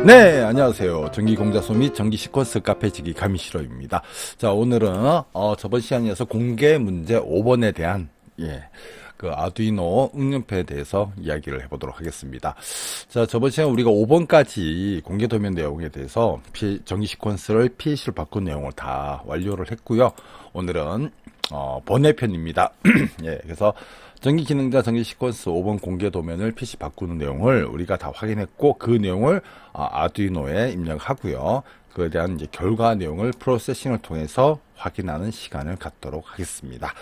네, 안녕하세요. 전기공자소 및 전기 시퀀스 카페지기 가미시로입니다. 자, 오늘은 저번 시간에 서 공개 문제 5번에 대한 그 아두이노 응용표에 대해서 이야기를 해보도록 하겠습니다. 자, 저번 시간 우리가 5번까지 공개 도면 내용에 대해서 전기 시퀀스를 PLC로 바꾼 내용을 다 완료를 했고요. 오늘은 번외편입니다. 예, 그래서 전기 기능자 전기 시퀀스 5번 공개 도면을 PC 바꾸는 내용을 우리가 다 확인했고, 그 내용을 아두이노에 입력하고요. 그에 대한 이제 결과 내용을 프로세싱을 통해서 확인하는 시간을 갖도록 하겠습니다.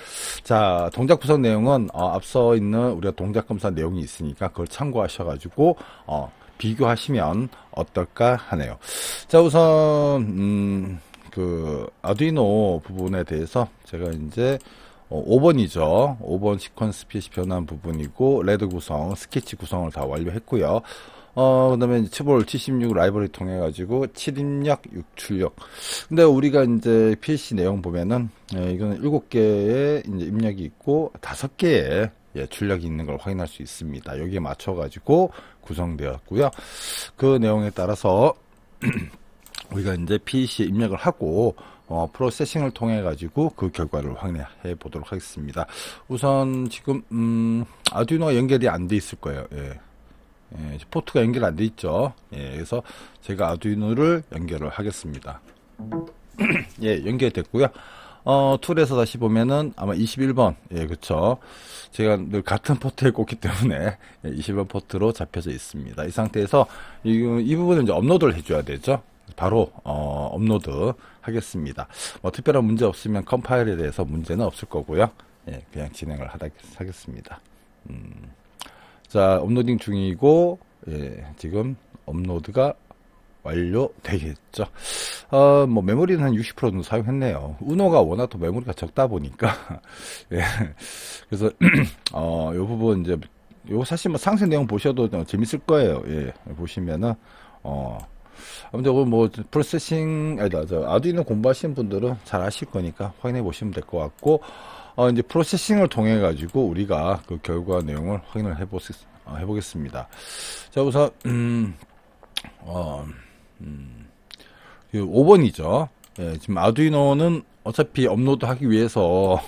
자, 동작 구성 내용은 앞서 있는 우리가 동작 검사 내용이 있으니까 그걸 참고하셔가지고 비교하시면 어떨까 하네요. 자, 우선 그 아두이노 부분에 대해서 제가 이제 5번이죠. 5번 시퀀스 PC 변환 부분이고, 레드 구성, 스케치 구성을 다 완료했고요. 그 다음에 치볼 76 라이브러리 통해가지고 7입력, 6출력. 근데 우리가 이제 PC 내용 보면은, 이거는 7개의 이제 입력이 있고, 5개의 출력이 있는 걸 확인할 수 있습니다. 여기에 맞춰가지고 구성되었고요. 그 내용에 따라서, 우리가 이제 PC에 입력을 하고, 프로세싱을 통해 가지고 그 결과를 확인해 보도록 하겠습니다. 우선 지금 아두이노가 연결이 안 돼 있을 거예요. 포트가 연결 안 돼 있죠. 그래서 제가 아두이노를 연결을 하겠습니다. 연결됐고요. 툴에서 다시 보면은 아마 21번, 그쵸. 제가 늘 같은 포트에 꽂기 때문에 21번 포트로 잡혀져 있습니다. 이 상태에서 이 부분을 이제 업로드를 해줘야 되죠. 바로 업로드 하겠습니다. 특별한 문제 없으면 컴파일에 대해서 문제는 없을 거고요. 그냥 진행을 하겠습니다. 자, 업로딩 중이고, 지금 업로드가 완료되겠죠. 메모리는 한 60% 정도 사용했네요. 우노가 워낙 또 메모리가 적다 보니까 그래서 요 부분 이제 요 사실 상세 내용 보셔도 재밌을 거예요. 보시면은 아무튼 프로세싱 아두이노 공부하시는 분들은 잘 아실 거니까 확인해 보시면 될 것 같고, 이제 프로세싱을 통해 가지고 우리가 그 결과 내용을 확인을 해보겠습니다. 자, 우선 5번이죠. 지금 아두이노는 어차피 업로드 하기 위해서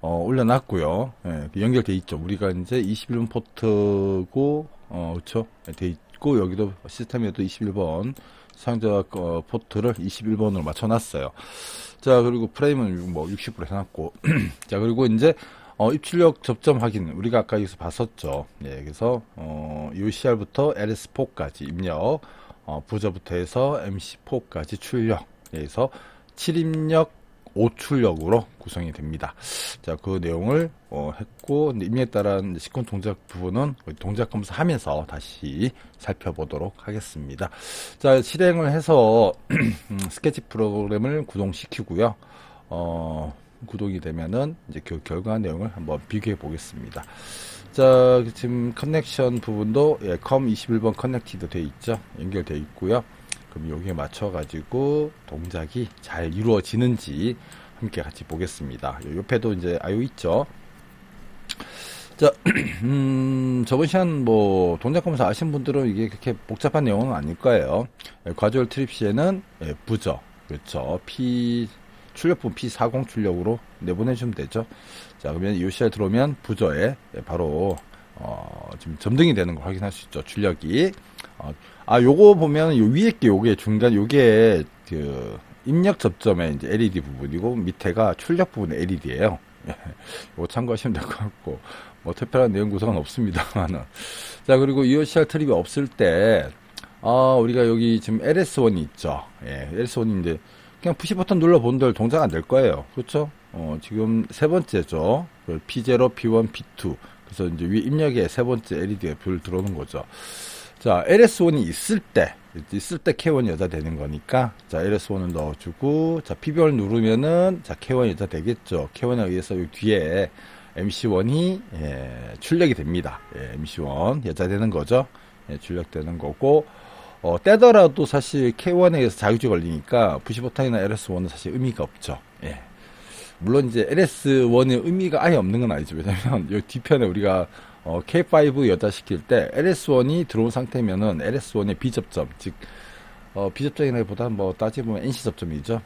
올려놨고요. 연결돼 있죠. 우리가 이제 21번 포트고, 그렇죠? 돼 있고, 여기도 시스템에도 21번 사용자 포트를 21번으로 맞춰놨어요. 자, 그리고 프레임은 60% 해놨고, 자, 그리고 이제 입출력 접점 확인 우리가 아까 여기서 봤었죠. 그래서 UCR부터 LS4까지 입력, 부저부터 해서 MC4까지 출력, 그래서 7입력 5출력으로 구성이 됩니다. 자, 그 내용을 했고, 입력에 따른 시퀀 동작 부분은 동작 검사하면서 다시 살펴보도록 하겠습니다. 자, 실행을 해서 스케치 프로그램을 구동시키고요. 구동이 되면은 이제 그 결과 내용을 한번 비교해 보겠습니다. 자, 지금 커넥션 부분도 컴 21번 커넥티드 되어 있죠. 연결되어 있고요. 그럼 여기에 맞춰 가지고 동작이 잘 이루어지는지 함께 같이 보겠습니다. 옆에도 이제 IO 있죠. 자, 저번 시간 동작 검사 아신 분들은 이게 그렇게 복잡한 내용은 아닐 거예요. 과주얼 트립 시에는 부저, 그렇죠. 출력 부분 P40 출력으로 내보내주면 되죠. 자, 그러면 UCR 들어오면 부저에 바로 지금 점등이 되는 걸 확인할 수 있죠. 출력이. 요거 보면 요 위에 게 요게 중간 요게 그 입력 접점의 이제 LED 부분이고, 밑에가 출력 부분의 LED예요. 요거 참고하시면 될 것 같고, 특별한 내용 구성은 없습니다만은. 자, 그리고 UCR 트립이 없을 때, 우리가 여기 지금 LS1이 있죠. LS1인데, 그냥 푸시 버튼 눌러본들 동작 안 될 거예요. 그렇죠? 지금 세 번째죠. P0, P1, P2. 그래서 이제 위 입력에 세 번째 LED가 불 들어오는 거죠. 자, LS1이 있을 때 K1 여자 되는 거니까, 자, LS1을 넣어주고, 자, PBR 누르면은, 자, K1 여자 되겠죠. K1에 의해서 이 뒤에 MC1이, 출력이 됩니다. MC1 여자 되는 거죠. 출력되는 거고, 떼더라도 사실 K1에 의해서 자유지 걸리니까, 푸시버튼이나 LS1은 사실 의미가 없죠. 물론 이제 LS1의 의미가 아예 없는 건 아니죠. 왜냐면, 이 뒤편에 우리가, K5 여자시킬 때 LS1이 들어온 상태면은 LS1의 비접점, 즉 비접점이라기보다 뭐 따지면 NC 접점이죠.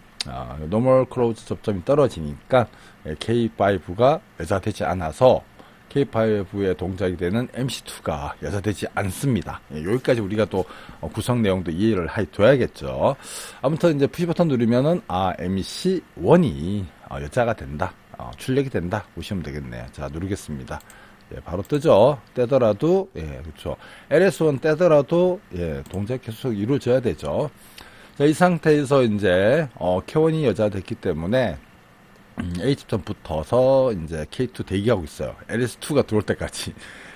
노멀 클로즈 접점이 떨어지니까 K5가 여자되지 않아서 K5의 동작이 되는 MC2가 여자되지 않습니다. 여기까지 우리가 또 구성 내용도 이해를 해둬야겠죠. 아무튼 이제 푸시 버튼 누르면은 MC1이 여자가 된다. 출력이 된다. 보시면 되겠네요. 자, 누르겠습니다. 예, 바로 뜨죠. 떼더라도, 예, 그렇죠. LS1 떼더라도, 예, 동작 계속 이루어져야 되죠. 자, 이 상태에서 이제, K1이 여자 됐기 때문에, A집점 붙어서 이제 K2 대기하고 있어요. LS2가 들어올 때까지.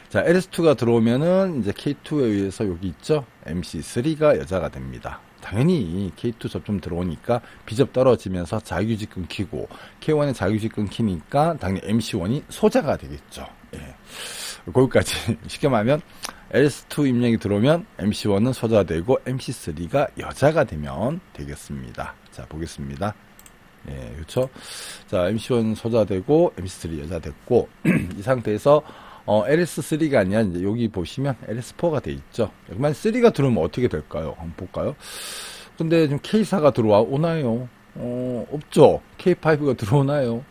자, LS2가 들어오면은 이제 K2에 의해서 여기 있죠. MC3가 여자가 됩니다. 당연히 K2 접점 들어오니까 B접 떨어지면서 자유유지 끊기고 K1의 자유유지 끊기니까 당연히 MC1이 소자가 되겠죠. 예. 거기까지 쉽게 말하면 LS2 입력이 들어오면 MC1은 소자가 되고 MC3가 여자가 되면 되겠습니다. 자, 보겠습니다. 예, 그렇죠. 자, MC1 소자되고 MC3 여자 됐고 이 상태에서 LS3가 아니라 이제 여기 보시면 LS4가 돼 있죠. 그러면 3가 들어오면 어떻게 될까요? 한번 볼까요? 근데 지금 K4가 들어와 오나요? 없죠. K5가 들어오나요?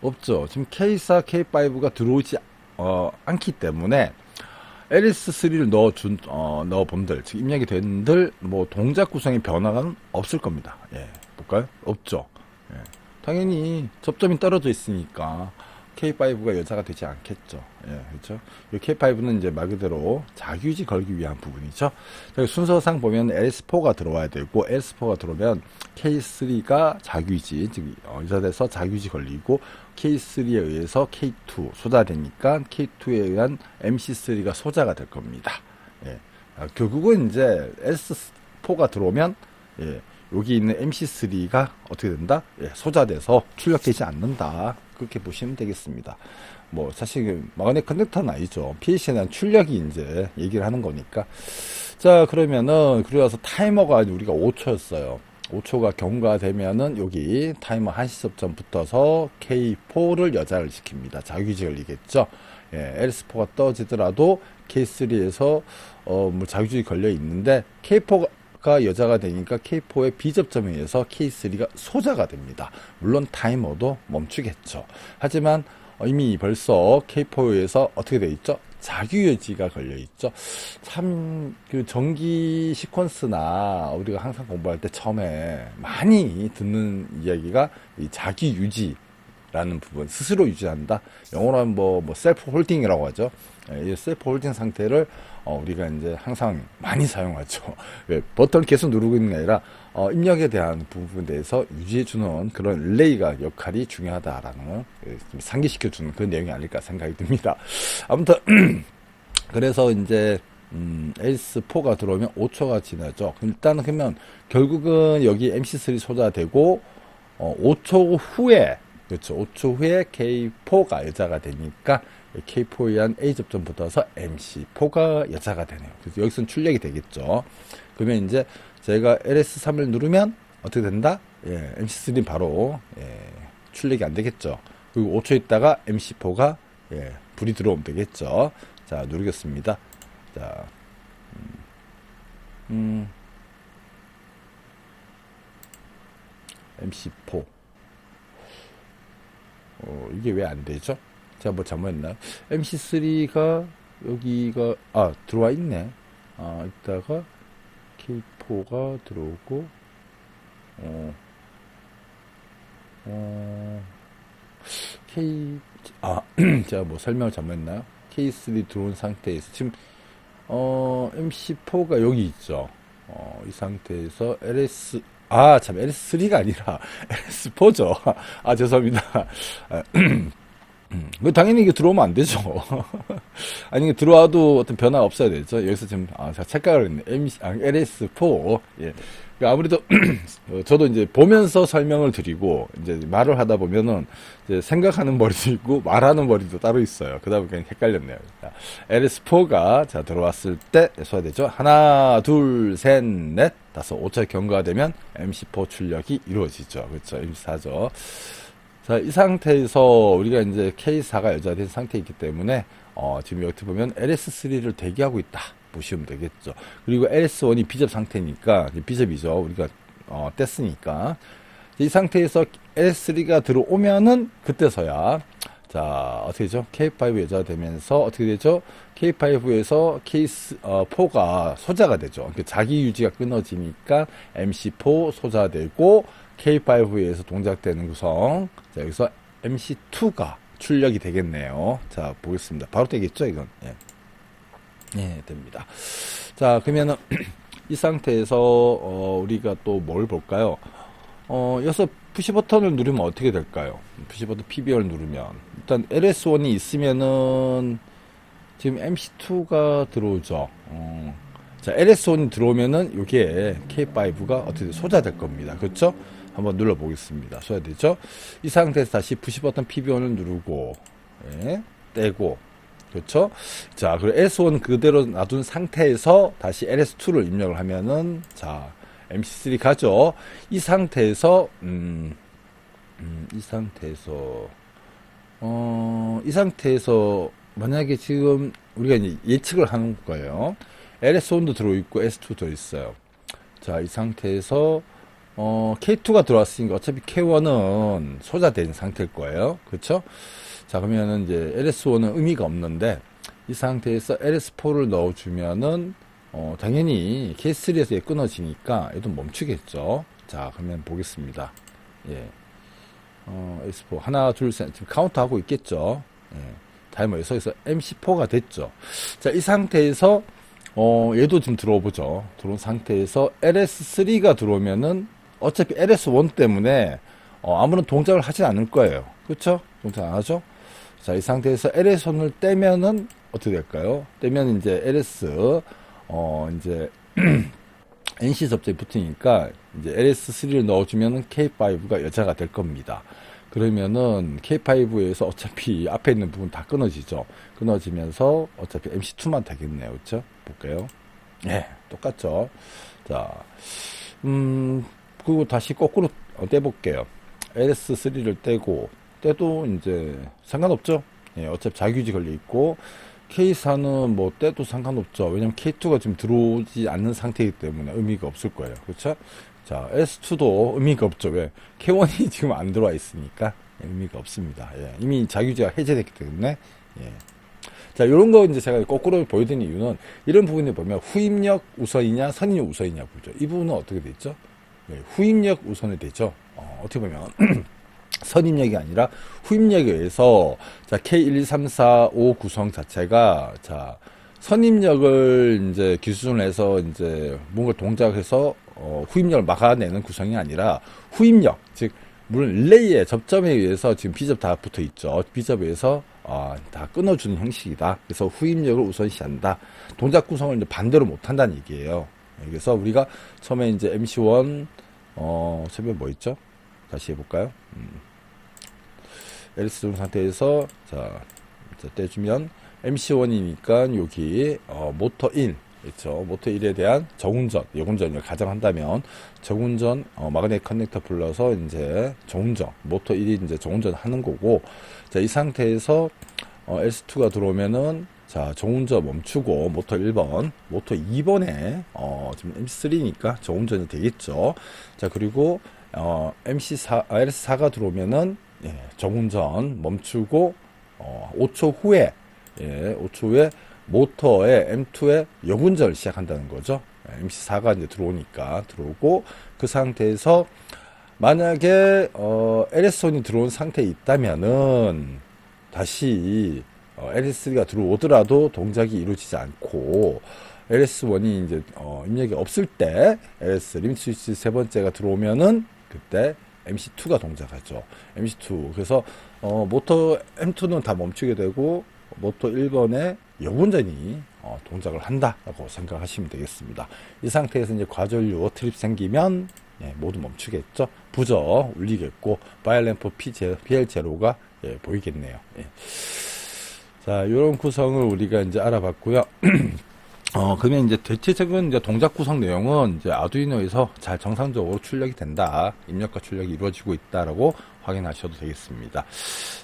없죠. 지금 K4, K5가 들어오지 않기 때문에 LS3를 넣어본들, 즉 입력이 된들 뭐 동작 구성의 변화가 없을 겁니다. 예, 볼까요? 없죠. 예, 당연히 접점이 떨어져 있으니까 K5가 여자가 되지 않겠죠. 예, 그렇죠. 이 K5는 이제 말 그대로 자유유지 걸기 위한 부분이죠. 순서상 보면 LS4가 들어와야 되고, LS4가 들어오면 K3가 자유유지, 즉 여자돼서 자유유지 걸리고, K3에 의해서 K2 소자되니까 K2에 의한 MC3가 소자가 될 겁니다. 예, 결국은 이제 S4가 들어오면 예, 여기 있는 MC3가 어떻게 된다? 예, 소자돼서 출력되지 않는다. 그렇게 보시면 되겠습니다. 뭐 사실 마그넷 컨덕터는 아니죠. PLC에 대한 출력이 이제 얘기를 하는 거니까. 자, 그러면은 그래서 타이머가 우리가 5초였어요. 5초가 경과되면은 여기 타이머 한시 접점 붙어서 K4를 여자를 시킵니다. 자유유지 걸리겠죠. 예, LS4가 떠지더라도 K3에서 뭐 자유유지 걸려 있는데 K4가 여자가 되니까 K4의 B접점에 의해서 K3가 소자가 됩니다. 물론 타이머도 멈추겠죠. 하지만 이미 벌써 K4에 의해서 어떻게 되어 있죠? 자유유지가 걸려 있죠. 참, 그 전기 시퀀스나 우리가 항상 공부할 때 처음에 많이 듣는 이야기가 이 자기유지라는 부분, 스스로 유지한다. 영어로 하면 뭐 셀프 홀딩이라고 하죠. 이 셀프 홀딩 상태를 우리가 이제 항상 많이 사용하죠. 왜? 버튼을 계속 누르고 있는 게 아니라 입력에 대한 부분에 대해서 유지해주는 그런 릴레이가 역할이 중요하다라는 좀 상기시켜주는 그런 내용이 아닐까 생각이 듭니다. 아무튼 그래서 이제 S4가 들어오면 5초가 지나죠. 일단은 그러면 결국은 여기 MC3 소자되고 5초 후에 그렇죠. 5초 후에 K4가 여자가 되니까 K4에 의한 A접점 붙어서 MC4가 여자가 되네요. 그래서 여기서는 출력이 되겠죠. 그러면 이제 제가 LS3을 누르면 어떻게 된다? 예, MC3는 바로 출력이 안 되겠죠. 그리고 5초 있다가 MC4가 불이 들어오면 되겠죠. 자, 누르겠습니다. 자, MC4 이게 왜 안 되죠? 제가 뭐 잘못했나요? MC3가 여기가 들어와 있네. 이따가 K4가 들어오고 제가 뭐 설명을 잘못했나요? K3 들어온 상태에서 지금 MC4가 여기 있죠. 이 상태에서 LS3가 아니라 LS4죠. 죄송합니다. 당연히 이게 들어오면 안 되죠. 아니, 이게 들어와도 어떤 변화가 없어야 되죠. 여기서 지금, 제가 착각을 했네. LS4. 예. 아무래도, 저도 이제 보면서 설명을 드리고, 이제 말을 하다 보면은, 이제 생각하는 머리도 있고, 말하는 머리도 따로 있어요. 그러다 보니까 헷갈렸네요. 자, LS4가, 자, 들어왔을 때, 소화되죠. 하나, 둘, 셋, 넷, 다섯, 5차 경과가 되면 MC4 출력이 이루어지죠. 그렇죠. MC4죠. 자, 이 상태에서 우리가 이제 K4가 여자된 상태이기 때문에 지금 여기 보면 LS3를 대기하고 있다. 보시면 되겠죠. 그리고 LS1이 비접 상태니까, 비접이죠. 우리가, 뗐으니까. 이 상태에서 LS3가 들어오면은, 그때서야, 자, 어떻게 되죠? K5 여자가 되면서, 어떻게 되죠? K5에서 K4가 소자가 되죠. 그러니까 자기 유지가 끊어지니까 MC4 소자가 되고, K5에서 동작되는 구성. 자, 여기서 MC2가 출력이 되겠네요. 자, 보겠습니다. 바로 되겠죠, 이건? 예. 예, 됩니다. 자, 그러면은, 이 상태에서, 우리가 또 뭘 볼까요? 여기서 푸시 버튼을 누르면 어떻게 될까요? 푸시 버튼 PBR 누르면. 일단 LS1이 있으면은, 지금 MC2가 들어오죠. 자, LS1이 들어오면은, 요게 K5가 어떻게 소자될 겁니다. 그렇죠? 한번 눌러보겠습니다. 소자되죠? 이 상태에서 다시 푸시 버튼 PBR을 누르고, 예, 떼고, 그렇죠? 자, 그리고 LS1 그대로 놔둔 상태에서 다시 LS2를 입력을 하면은, 자, MC3 가죠. 이 상태에서, 이 상태에서, 만약에 지금 우리가 이제 예측을 하는 거예요. LS1도 들어있고 S2도 들어있어요. 자, 이 상태에서, K2가 들어왔으니까 어차피 K1은 소자된 상태일 거예요. 그렇죠? 자, 그러면은 이제 LS1은 의미가 없는데, 이 상태에서 LS4를 넣어주면은, 당연히 K3에서 끊어지니까 얘도 멈추겠죠. 자, 그러면 보겠습니다. 예. S4. 하나, 둘, 셋. 지금 카운트하고 있겠죠. 예. 타이머에서 MC4가 됐죠. 자, 이 상태에서, 얘도 지금 들어오죠. 들어온 상태에서 LS3가 들어오면은, 어차피 LS1 때문에, 아무런 동작을 하진 않을 거예요. 그쵸? 동작 안 하죠? 자, 이 상태에서 LS1을 떼면은, 어떻게 될까요? 떼면 이제 LS, 이제, NC 접점이 붙으니까, 이제 LS3를 넣어주면은 K5가 여자가 될 겁니다. 그러면은 K5에서 어차피 앞에 있는 부분 다 끊어지죠. 끊어지면서 어차피 MC2만 되겠네요. 그쵸? 볼게요. 예, 똑같죠. 자, 그리고 다시 거꾸로 떼볼게요. LS3를 떼도 이제 상관없죠. 예, 어차피 자유유지 걸려있고, K4는 뭐 떼도 상관없죠. 왜냐면 K2가 지금 들어오지 않는 상태이기 때문에 의미가 없을 거예요. 그렇죠? 자, S2도 의미가 없죠. 왜? K1이 지금 안 들어와 있으니까 의미가 없습니다. 예, 이미 자유유지가 해제됐기 때문에. 예. 자, 요런 거 이제 제가 거꾸로 보여드린 이유는 이런 부분에 보면 후입력 우선이냐 선입력 우선이냐 보죠. 이 부분은 어떻게 됐죠? 예, 후입력 우선이 되죠. 어떻게 보면 선입력이 아니라 후입력에 의해서 자, K1, 2, 3, 4, 5 구성 자체가 자, 선입력을 이제 기준으로 해서 이제 뭔가 동작해서 후입력을 막아내는 구성이 아니라 후입력, 즉 물론 릴레이의 접점에 의해서 지금 비접 다 붙어 있죠. 비접에 의해서 다 끊어주는 형식이다. 그래서 후입력을 우선시한다. 동작 구성을 이제 반대로 못한다는 얘기예요. 그래서 우리가 처음에 이제 MC1 처음에 뭐 있죠? 다시 해볼까요? LS 중 상태에서 자 떼주면 MC1이니까 여기 모터 1 그렇죠. 모터 1에 대한 정운전, 역운전을 가정한다면 정운전 마그네틱 커넥터 불러서 이제 정운전, 모터 1이 이제 정운전 하는 거고, 자, 이 상태에서 S2가 들어오면은 자, 정운전 멈추고 모터 1번, 모터 2번에 지금 MC3니까 정운전이 되겠죠. 자, 그리고 MC4, LS4가 들어오면은 예, 정운전 멈추고 5초 후에 예, 5초 후에 모터의 M2의 역운전을 시작한다는 거죠. MC4가 이제 들어오고 그 상태에서 만약에 LS1이 들어온 상태에 있다면은 다시 LS3가 들어오더라도 동작이 이루어지지 않고 LS1이 이제 입력이 없을 때 LS 리미트 스위치 세 번째가 들어오면은 그때 MC2가 동작하죠. MC2. 그래서 모터 M2는 다 멈추게 되고 모터 1번에 역운전이 동작을 한다라고 생각하시면 되겠습니다. 이 상태에서 이제 과전류 트립 생기면 예, 모두 멈추겠죠. 부저 울리겠고 바이올램프 PL0가 예, 보이겠네요. 예. 자, 이런 구성을 우리가 이제 알아봤고요. 그러면 이제 대체적인 이제 동작 구성 내용은 이제 아두이노에서 잘 정상적으로 출력이 된다. 입력과 출력이 이루어지고 있다라고 확인하셔도 되겠습니다.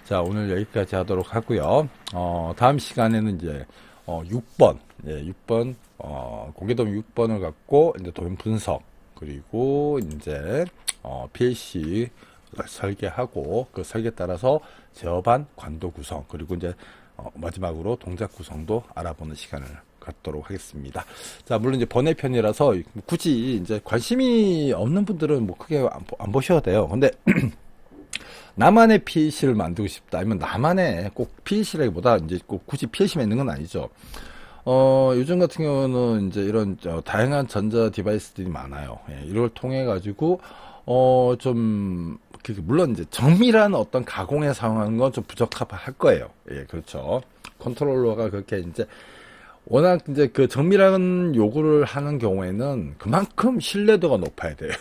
자, 오늘 여기까지 하도록 하고요. 다음 시간에는 이제 6번, 예, 6번, 공개도면 6번을 갖고 이제 도면 분석, 그리고 이제 PLC 설계하고 그 설계에 따라서 제어반 관도 구성, 그리고 이제 마지막으로 동작 구성도 알아보는 시간을 갖도록 하겠습니다. 자, 물론 이제 번외편이라서 굳이 이제 관심이 없는 분들은 뭐 크게 안 보셔도 돼요. 근데 나만의 PLC를 만들고 싶다. 아니면 나만의 꼭 PLC라기보다 이제 꼭 굳이 PLC만 있는 건 아니죠. 요즘 같은 경우는 이제 이런 다양한 전자 디바이스들이 많아요. 예, 이걸 통해 가지고 좀 물론 이제 정밀한 어떤 가공에 사용하는 건 좀 부적합할 거예요. 예, 그렇죠. 컨트롤러가 그렇게 이제 워낙 이제 그 정밀한 요구를 하는 경우에는 그만큼 신뢰도가 높아야 돼요.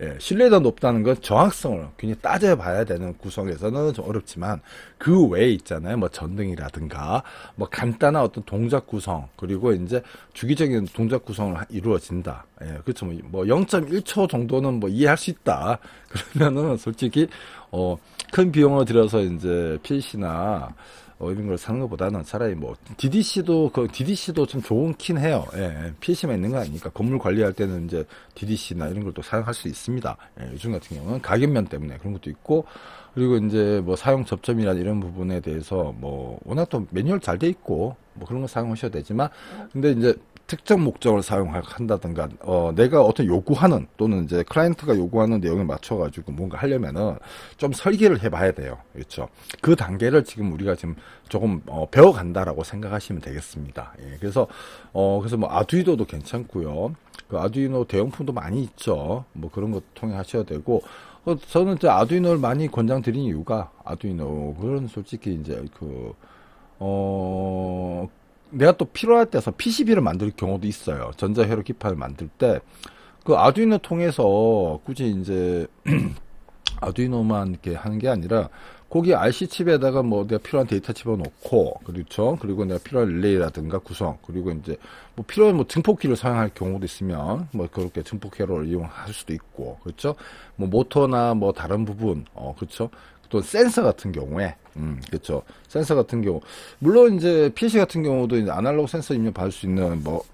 예, 신뢰도가 높다는 건 정확성을 굉장히 따져봐야 되는 구성에서는 좀 어렵지만 그 외에 있잖아요. 뭐 전등이라든가 뭐 간단한 어떤 동작 구성, 그리고 이제 주기적인 동작 구성을 이루어진다. 예, 그렇죠. 뭐 0.1초 정도는 뭐 이해할 수 있다. 그러면은 솔직히 큰 비용을 들여서 이제 PC나 이런 걸 사는 것보다는 차라리 뭐 DDC도 좀 좋긴 해요. 예, PC만 있는 거 아니니까 건물 관리할 때는 이제 DDC나 이런 걸 또 사용할 수 있습니다. 예, 요즘 같은 경우는 가격면 때문에 그런 것도 있고, 그리고 이제 뭐 사용 접점이나 이런 부분에 대해서 뭐 워낙 또 매뉴얼 잘 돼 있고 뭐 그런 거 사용하셔도 되지만, 근데 이제 특정 목적을 사용한다든가, 내가 어떤 요구하는, 또는 이제 클라이언트가 요구하는 내용에 맞춰가지고 뭔가 하려면은 좀 설계를 해봐야 돼요. 그렇죠. 그 단계를 지금 우리가 지금 조금, 배워간다라고 생각하시면 되겠습니다. 예, 그래서 뭐 아두이노도 괜찮고요. 그 아두이노 대용품도 많이 있죠. 뭐 그런 것 통해 하셔야 되고, 저는 이제 아두이노를 많이 권장드린 이유가, 아두이노, 그런 솔직히 이제 내가 또 필요할 때서 PCB를 만들 경우도 있어요. 전자회로 기판을 만들 때, 그 아두이노 통해서 굳이 이제 아두이노만 이렇게 하는 게 아니라, 거기 RC 칩에다가 뭐 내가 필요한 데이터 집어넣고, 그렇죠. 그리고 내가 필요한 릴레이라든가 구성, 그리고 이제 뭐 필요한 뭐 증폭기를 사용할 경우도 있으면 뭐 그렇게 증폭회로를 이용할 수도 있고, 그렇죠. 뭐 모터나 뭐 다른 부분, 그렇죠. 또 센서 같은 경우에, 그렇죠. 센서 같은 경우, 물론 이제 PC 같은 경우도 이제 아날로그 센서 입력 받을 수 있는 뭐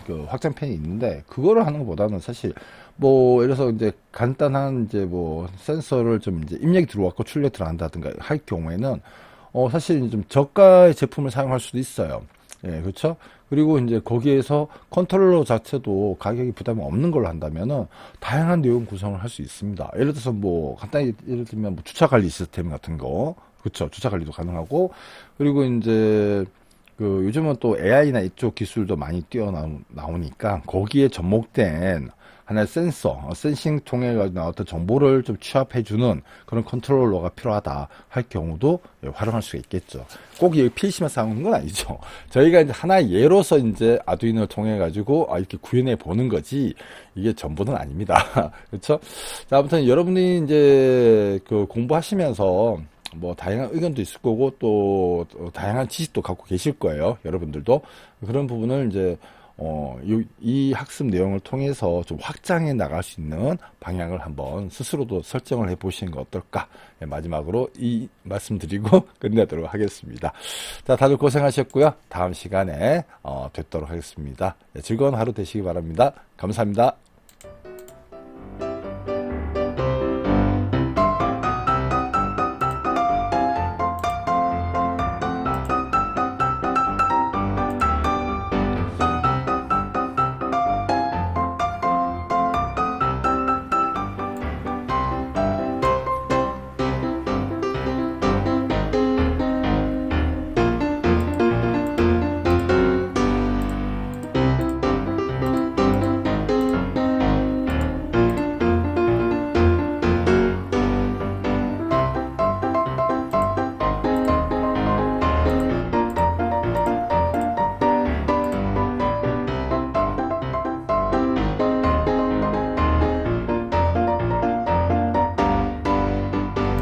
그 확장팬이 있는데, 그거를 하는 것보다는 사실 뭐 이래서 이제 간단한 이제 뭐 센서를 좀 이제 입력이 들어왔고 출력 들어간다든가 할 경우에는 사실 좀 저가의 제품을 사용할 수도 있어요. 예, 그렇죠. 그리고 이제 거기에서 컨트롤러 자체도 가격이 부담이 없는 걸로 한다면은 다양한 내용 구성을 할 수 있습니다. 예를 들어서 뭐 간단히 예를 들면 뭐 주차 관리 시스템 같은 거, 그렇죠. 주차 관리도 가능하고, 그리고 이제 그 요즘은 또 AI나 이쪽 기술도 많이 뛰어나오니까 거기에 접목된 하나의 센서, 센싱 통해 어떤 정보를 좀 취합해주는 그런 컨트롤러가 필요하다 할 경우도 활용할 수가 있겠죠. 꼭 이 PC만 사용하는 건 아니죠. 저희가 이제 하나의 예로서 이제 아두이노를 통해 가지고 이렇게 구현해 보는 거지, 이게 전부는 아닙니다. 그렇죠? 자, 아무튼 여러분이 이제 그 공부하시면서 뭐 다양한 의견도 있을 거고, 또 다양한 지식도 갖고 계실 거예요. 여러분들도 그런 부분을 이제 이 학습 내용을 통해서 좀 확장해 나갈 수 있는 방향을 한번 스스로도 설정을 해 보시는 거 어떨까? 네, 마지막으로 이 말씀드리고 끝내도록 하겠습니다. 자, 다들 고생하셨고요. 다음 시간에 뵙도록 하겠습니다. 네, 즐거운 하루 되시기 바랍니다. 감사합니다.